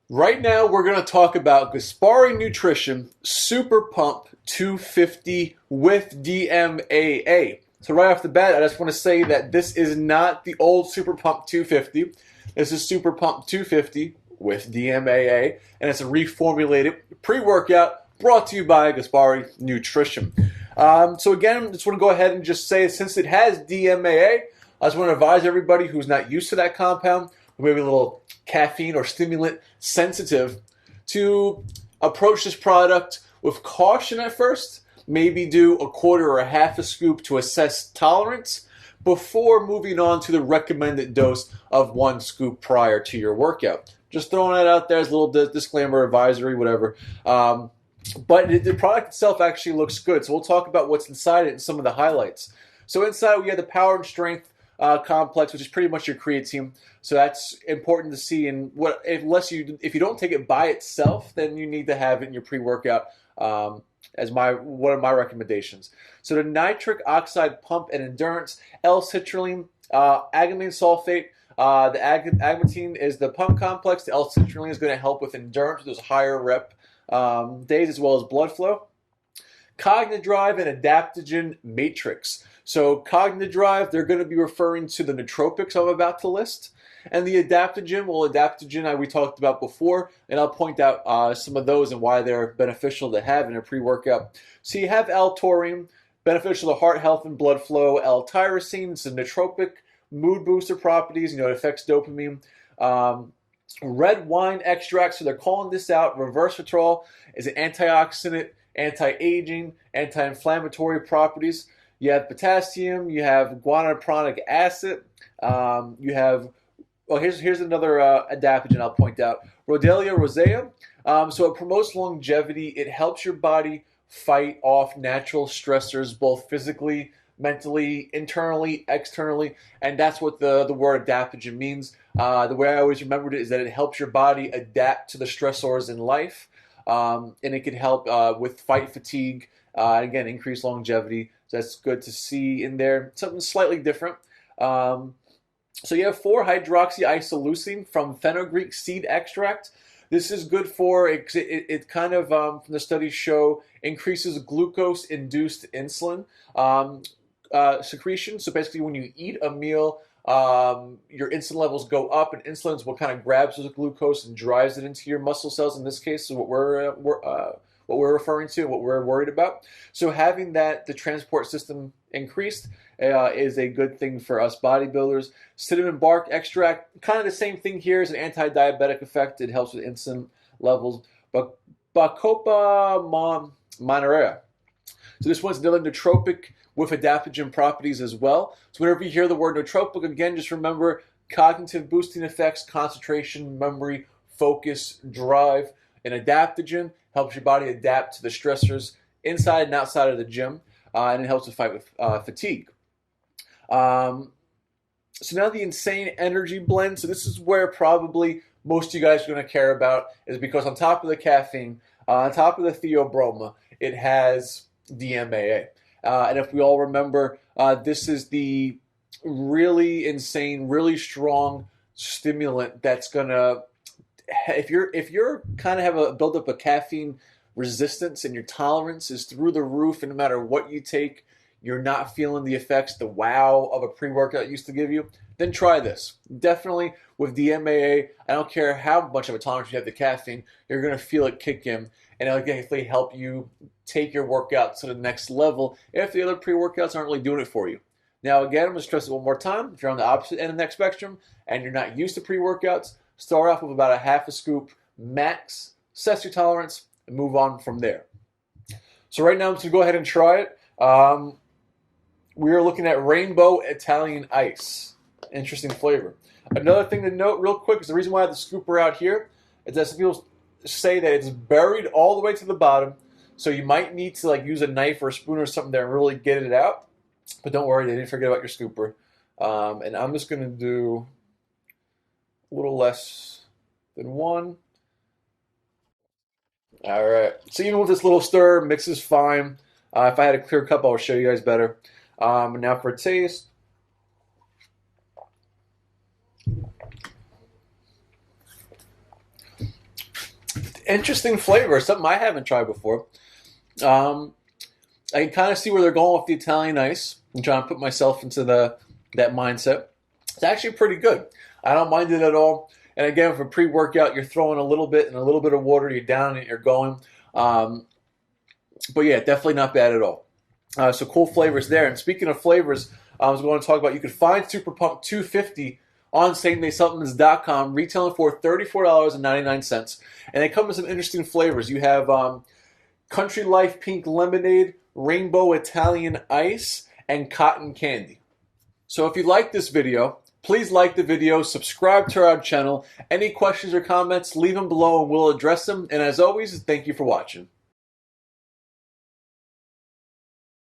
Right now, we're going to talk about Gaspari Nutrition Super Pump 250 with DMAA. So right off the bat, I just want to say that this is not the old Super Pump 250. This is Super Pump 250 with DMAA, and it's a reformulated pre-workout brought to you by Gaspari Nutrition. So again, I just want to go ahead and just say, since it has DMAA, I just want to advise everybody who's not used to that compound, maybe a little caffeine or stimulant sensitive, to approach this product with caution at first. Maybe do a quarter or a half a scoop to assess tolerance before moving on to the recommended dose of 1 scoop prior to your workout. Just throwing that out there as a little disclaimer, advisory, whatever. But the product itself actually looks good. So we'll talk about what's inside it and some of the highlights. So inside we have the power and strength complex, which is pretty much your creatine. So that's important to see. And if you don't take it by itself, then you need to have it in your pre-workout as one of my recommendations. So the nitric oxide pump and endurance, L-citrulline, agonine sulfate. The agmatine is the pump complex. The L-citrulline is going to help with endurance, those higher rep days, as well as blood flow. Cognitive drive and adaptogen matrix. So cognitive drive, they're going to be referring to the nootropics I'm about to list. And the adaptogen, we talked about before, and I'll point out some of those and why they're beneficial to have in a pre-workout. So you have L-taurine, beneficial to heart health and blood flow. L-tyrosine, it's a nootropic, mood booster properties, it affects dopamine. Red wine extract, so they're calling this out. Resveratrol is an antioxidant, anti-aging, anti-inflammatory properties. You have potassium, you have guanidinic acid, you have, here's another adaptogen I'll point out. Rhodiola rosea. So it promotes longevity. It helps your body fight off natural stressors, both physically, mentally, internally, externally, and that's what the word adaptogen means. The way I always remembered it is that it helps your body adapt to the stressors in life, and it can help with fight fatigue, and again, increase longevity. So that's good to see in there. Something slightly different. So you have 4-hydroxyisoleucine from fenugreek seed extract. This is good for, it kind of, from the studies show, increases glucose-induced insulin secretion. So basically when you eat a meal, your insulin levels go up, and insulin is what kind of grabs those glucose and drives it into your muscle cells. In this case, is what we're referring to, what we're worried about. So having the transport system increased is a good thing for us bodybuilders. Cinnamon bark extract, kind of the same thing here, is an anti-diabetic effect. It helps with insulin levels. But Bacopa monnieri. So this one's another nootropic with adaptogen properties as well. So whenever you hear the word nootropic, again, just remember cognitive boosting effects, concentration, memory, focus, drive. An adaptogen helps your body adapt to the stressors inside and outside of the gym, and it helps to fight with fatigue. So now the Insane Energy Blend. So this is where probably most of you guys are going to care about, is because on top of the caffeine, on top of the theobroma, it has DMAA. And if we all remember, this is the really insane, really strong stimulant that's going to, if you're kind of have a build up of caffeine resistance and your tolerance is through the roof, and no matter what you take, you're not feeling the effects, the wow of a pre-workout used to give you, then try this. Definitely with DMAA, I don't care how much of a tolerance you have to caffeine, you're going to feel it kick in, and it'll definitely help you take your workout to the next level if the other pre-workouts aren't really doing it for you. Now again, I'm going to stress it one more time. If you're on the opposite end of the next spectrum and you're not used to pre-workouts, start off with about a half a scoop max, assess your tolerance, and move on from there. So right now I'm just going to go ahead and try it. We are looking at Rainbow Italian Ice. Interesting flavor. Another thing to note real quick is the reason why I have the scooper out here is that some people say that it's buried all the way to the bottom, so you might need to use a knife or a spoon or something there and really get it out. But don't worry, they didn't forget about your scooper. And I'm just going to do a little less than 1. All right. So even with this little stir, mix is fine. If I had a clear cup, I'll show you guys better. And now for a taste. interesting flavor, something I haven't tried before. I can kind of see where they're going with the Italian ice. I'm trying to put myself into that mindset. It's actually pretty good. I don't mind it at all. And again, for pre-workout, you're throwing a little bit and a little bit of water. You're down and you're going. But yeah, definitely not bad at all. So cool flavors there. And speaking of flavors, I was going to talk about, you can find SuperPump 250 on sameday.com, retailing for $34.99. And they come with some interesting flavors. You have Country Life Pink Lemonade, Rainbow Italian Ice, and Cotton Candy. So if you like this video, please like the video, subscribe to our channel. Any questions or comments, leave them below and we'll address them. And as always, thank you for watching.